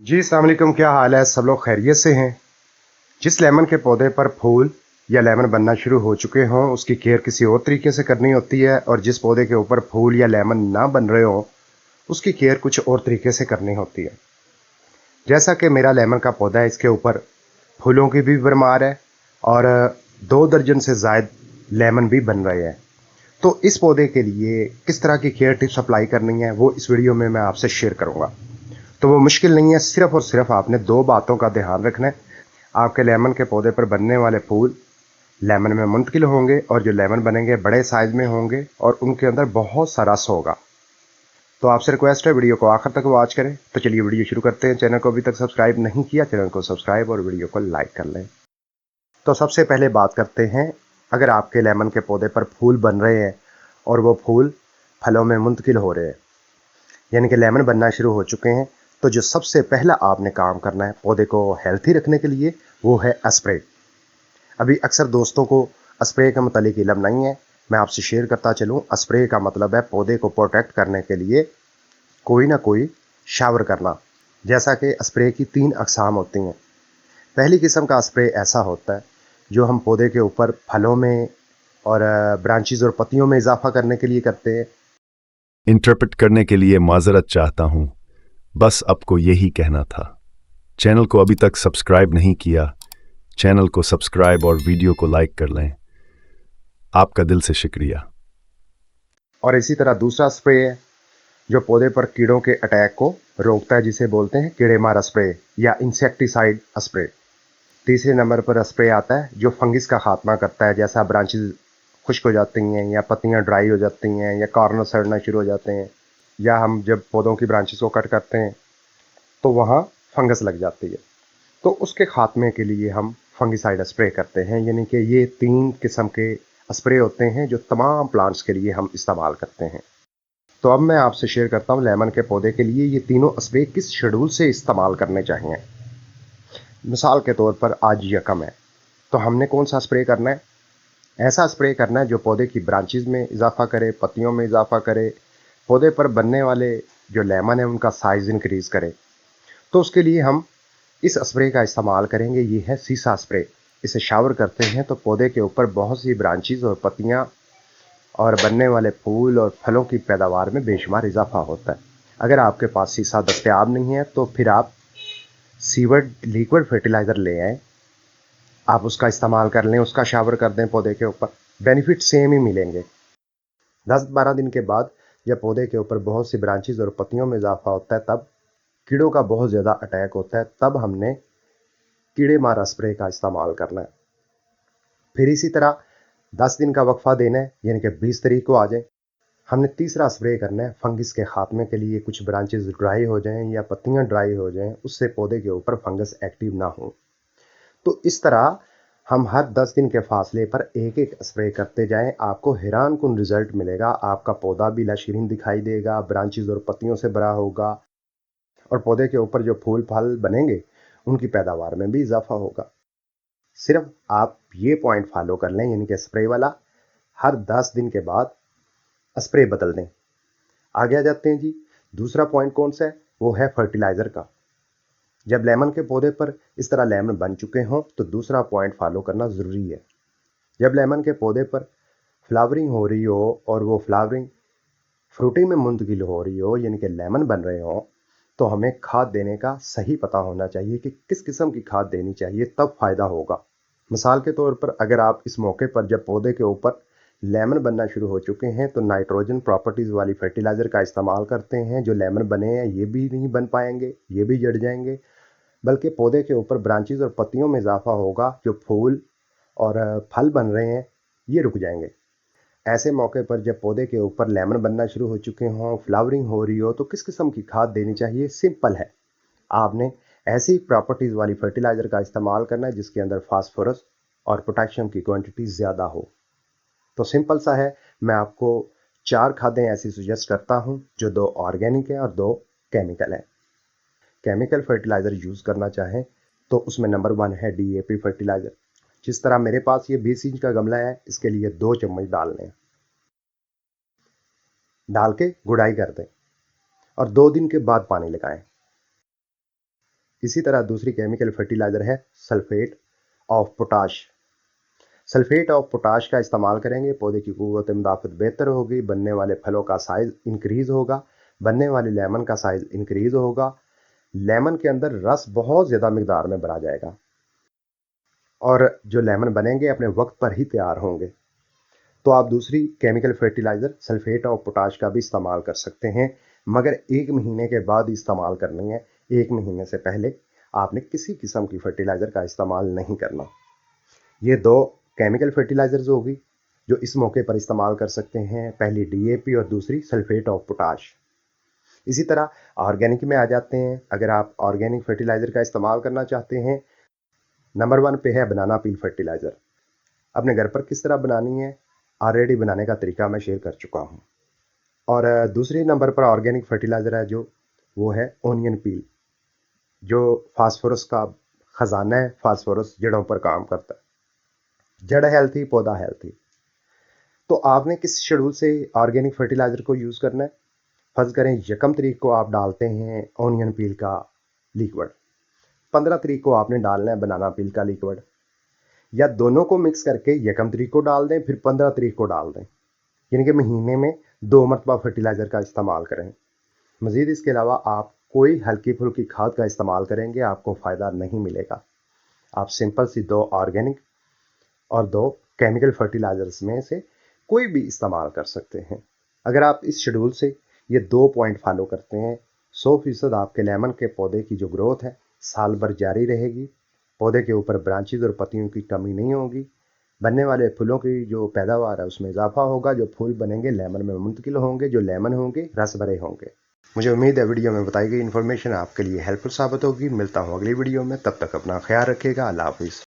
जी, अस्सलाम वालेकुम। क्या हाल है? सब लोग खैरियत से हैं? जिस लेमन के पौधे पर फूल या लेमन बनना शुरू हो चुके हों, उसकी केयर किसी और तरीके से करनी होती है और जिस पौधे के ऊपर फूल या लेमन ना बन रहे हों, उसकी केयर कुछ और तरीके से करनी होती है। जैसा कि मेरा लेमन का पौधा है, इसके ऊपर फूलों की भी भरमार है और 2 दर्जन से ज़ायद लेमन भी बन रहे हैं। तो इस पौधे के लिए किस तरह की केयर टिप्स अप्लाई करनी है, वो इस वीडियो में मैं आपसे शेयर करूँगा। तो वो मुश्किल नहीं है, सिर्फ़ और सिर्फ़ आपने 2 बातों का ध्यान रखना है। आपके लेमन के पौधे पर बनने वाले फूल लेमन में मुंतकिल होंगे और जो लेमन बनेंगे बड़े साइज में होंगे और उनके अंदर बहुत सा रस होगा। तो आपसे रिक्वेस्ट है वीडियो को आखिर तक वॉच करें। तो चलिए वीडियो शुरू करते हैं। चैनल को अभी तक सब्सक्राइब नहीं किया, चैनल को सब्सक्राइब और वीडियो को लाइक कर लें। तो सबसे पहले बात करते हैं, अगर आपके लेमन के पौधे पर फूल बन रहे हैं और वो फूल फलों में मुंतकिल हो रहे हैं, यानी कि लेमन बनना शुरू हो चुके हैं, तो जो सबसे पहला आपने काम करना है पौधे को हेल्थी रखने के लिए, वो है स्प्रे। अभी अक्सर दोस्तों को स्प्रे के मतलब इलम नहीं है। मैं आपसे शेयर करता चलूँ, स्प्रे का मतलब है पौधे को प्रोटेक्ट करने के लिए कोई ना कोई शावर करना। जैसा कि स्प्रे की 3 अक़साम होती हैं। पहली किस्म का स्प्रे ऐसा होता है जो हम पौधे के ऊपर फलों में और ब्रांचेस और पत्तियों में इजाफा करने के लिए करते हैं। इंटरप्रेट करने के लिए माजरत चाहता हूँ, बस आपको यही कहना था। चैनल को अभी तक सब्सक्राइब नहीं किया, चैनल को सब्सक्राइब और वीडियो को लाइक कर लें। आपका दिल से शुक्रिया। और इसी तरह दूसरा स्प्रे है जो पौधे पर कीड़ों के अटैक को रोकता है, जिसे बोलते हैं कीड़े मार स्प्रे या इंसेक्टिसाइड स्प्रे। तीसरे नंबर पर स्प्रे आता है जो फंगिस का खात्मा करता है, जैसा ब्रांचेस खुश्क हो जाती हैं या पत्तियां ड्राई हो जाती हैं या कॉर्नर सड़ना शुरू हो जाते हैं, या हम जब पौधों की ब्रांचेस को कट करते हैं तो वहाँ फंगस लग जाती है। तो उसके खात्मे के लिए हम फंगिसाइड स्प्रे करते हैं। यानी कि ये 3 किस्म के स्प्रे होते हैं जो तमाम प्लांट्स के लिए हम इस्तेमाल करते हैं। तो अब मैं आपसे शेयर करता हूँ लेमन के पौधे के लिए ये तीनों स्प्रे किस शेड्यूल से इस्तेमाल करने चाहिए। मिसाल के तौर पर आज यकम है, तो हमने कौन सा स्प्रे करना है? ऐसा स्प्रे करना है जो पौधे की ब्रांचेस में इजाफा करे, पत्तियों में इजाफा करे, पौधे पर बनने वाले जो लेमन है उनका साइज इंक्रीज करे। तो उसके लिए हम इस स्प्रे का इस्तेमाल करेंगे। ये है सीसा स्प्रे। इसे शावर करते हैं तो पौधे के ऊपर बहुत सी ब्रांचेस और पत्तियां और बनने वाले फूल और फलों की पैदावार में बेशुमार इजाफा होता है। अगर आपके पास सीसा दस्तयाब नहीं है तो फिर आप सीवर्ड लिक्विड फर्टिलाइज़र ले आएँ, आप उसका इस्तेमाल कर लें, उसका शावर कर दें पौधे के ऊपर, बेनिफिट सेम ही मिलेंगे। 10-12 दिन के बाद जब पौधे के ऊपर बहुत सी ब्रांचेस और पत्तियों में इजाफा होता है, तब कीड़ों का बहुत ज़्यादा अटैक होता है, तब हमने कीड़े मारा स्प्रे का इस्तेमाल करना है। फिर इसी तरह 10 दिन का वक्फा देना है, यानी कि 20 तारीख को आ जाए, हमने तीसरा स्प्रे करना है फंगस के खात्मे के लिए। कुछ ब्रांचेस ड्राई हो जाएं या पत्तियां ड्राई हो जाएं, उससे पौधे के ऊपर फंगस एक्टिव ना हो। तो इस तरह हम हर 10 दिन के फासले पर एक एक स्प्रे करते जाएं। आपको हैरान कुन रिजल्ट मिलेगा। आपका पौधा भी लशीरीन दिखाई देगा, ब्रांचेस और पत्तियों से भरा होगा और पौधे के ऊपर जो फूल फल बनेंगे उनकी पैदावार में भी इजाफा होगा। सिर्फ आप ये पॉइंट फॉलो कर लें, यानी कि स्प्रे वाला, हर 10 दिन के बाद स्प्रे बदल दें। आगे आ जाते हैं जी। दूसरा पॉइंट कौन सा है? वो है फर्टिलाइजर का। जब लेमन के पौधे पर इस तरह लेमन बन चुके हों तो दूसरा पॉइंट फॉलो करना ज़रूरी है। जब लेमन के पौधे पर फ्लावरिंग हो रही हो और वो फ्लावरिंग फ्रूटिंग में मुंतकिल हो रही हो, यानी कि लेमन बन रहे हो, तो हमें खाद देने का सही पता होना चाहिए कि किस किस्म की खाद देनी चाहिए, तब फ़ायदा होगा। मिसाल के तौर पर अगर आप इस मौके पर जब पौधे के ऊपर लेमन बनना शुरू हो चुके हैं तो नाइट्रोजन प्रॉपर्टीज़ वाली फर्टिलाइज़र का इस्तेमाल करते हैं। जो लेमन बने हैं ये भी नहीं बन पाएंगे, ये भी जड़ जाएंगे, बल्कि पौधे के ऊपर ब्रांचेस और पत्तियों में इजाफा होगा। जो फूल और फल बन रहे हैं ये रुक जाएंगे। ऐसे मौके पर जब पौधे के ऊपर लेमन बनना शुरू हो चुके हों, फ्लावरिंग हो रही हो, तो किस किस्म की खाद देनी चाहिए? सिंपल है, आपने ऐसी प्रॉपर्टीज़ वाली फर्टिलाइज़र का इस्तेमाल करना है जिसके अंदर फास्फोरस और पोटेशियम की क्वांटिटी ज़्यादा हो। तो सिंपल सा है, मैं आपको 4 खादें ऐसी सजेस्ट करता हूं जो 2 ऑर्गेनिक हैं और 2 केमिकल हैं। केमिकल फर्टिलाइज़र यूज़ करना चाहें तो उसमें नंबर 1 है डीएपी फर्टिलाइज़र। जिस तरह मेरे पास ये 20 इंच का गमला है, इसके लिए 2 चम्मच डालने हैं। डाल के गुड़ाई कर दें और 2 दिन के बाद पानी लगाएं। इसी तरह दूसरी केमिकल फर्टिलाइज़र है sulphate of potash. Sulphate of potash का इस्तेमाल करेंगे, पौधे की क़ुव्वत मुदाफ़त बेहतर होगी, बनने वाले फलों का साइज़ इंक्रीज़ होगा, बनने वाले लेमन का साइज़ इंक्रीज़ होगा, लेमन के अंदर रस बहुत ज़्यादा मिकदार में भरा जाएगा और जो लेमन बनेंगे अपने वक्त पर ही तैयार होंगे। तो आप दूसरी chemical fertiliser sulphate of potash का भी इस्तेमाल कर सकते हैं, मगर 1 महीने के बाद इस्तेमाल करनी है। 1 महीने से पहले आपने किसी किस्म की फर्टिलाइज़र का इस्तेमाल नहीं करना। ये 2 केमिकल फर्टिलाइज़र्स होगी जो इस मौके पर इस्तेमाल कर सकते हैं, पहली DAP और दूसरी सल्फेट ऑफ पोटाश। इसी तरह ऑर्गेनिक में आ जाते हैं। अगर आप ऑर्गेनिक फर्टिलाइज़र का इस्तेमाल करना चाहते हैं, नंबर 1 पे है बनाना पील फर्टिलाइज़र। अपने घर पर किस तरह बनानी है, ऑलरेडी बनाने का तरीका मैं शेयर कर चुका हूँ। और दूसरे नंबर पर ऑर्गेनिक फर्टिलाइज़र है जो वो है ओनियन पील, जो फास्फोरस का ख़जाना है। फास्फोरस जड़ों पर काम करता है, जड़ हेल्थी पौधा हेल्थी। तो आपने किस शेड्यूल से ऑर्गेनिक फर्टिलाइज़र को यूज़ करना है। फर्ज करें 1 तारीख को आप डालते हैं ओनियन पील का लिक्विड, 15 तारीख को आपने डालना है बनाना पील का लिक्विड, या दोनों को मिक्स करके 1 तारीख को डाल दें फिर 15 तारीख को डाल दें, यानी कि महीने में 2 मरतबा फर्टिलाइज़र का इस्तेमाल करें। मज़ीद इसके अलावा आप कोई हल्की फुल्की खाद का इस्तेमाल करेंगे आपको फ़ायदा नहीं मिलेगा। आप सिंपल सी 2 ऑर्गेनिक और 2 केमिकल फर्टिलाइज़र्स में से कोई भी इस्तेमाल कर सकते हैं। अगर आप इस शेड्यूल से ये 2 पॉइंट फॉलो करते हैं, 100% आपके लेमन के पौधे की जो ग्रोथ है साल भर जारी रहेगी, पौधे के ऊपर ब्रांचेज और पत्तियों की कमी नहीं होगी, बनने वाले फूलों की जो पैदावार है उसमें इजाफा होगा, जो फूल बनेंगे लेमन में मुंतकिल होंगे, जो लेमन होंगे रस भरे होंगे। मुझे उम्मीद है वीडियो में बताई गई इन्फॉर्मेशन आपके लिए हेल्पफुल साबित होगी। मिलता हूँ अगली वीडियो में, तब तक अपना ख्याल रखिएगा। अल्लाह हाफिज़।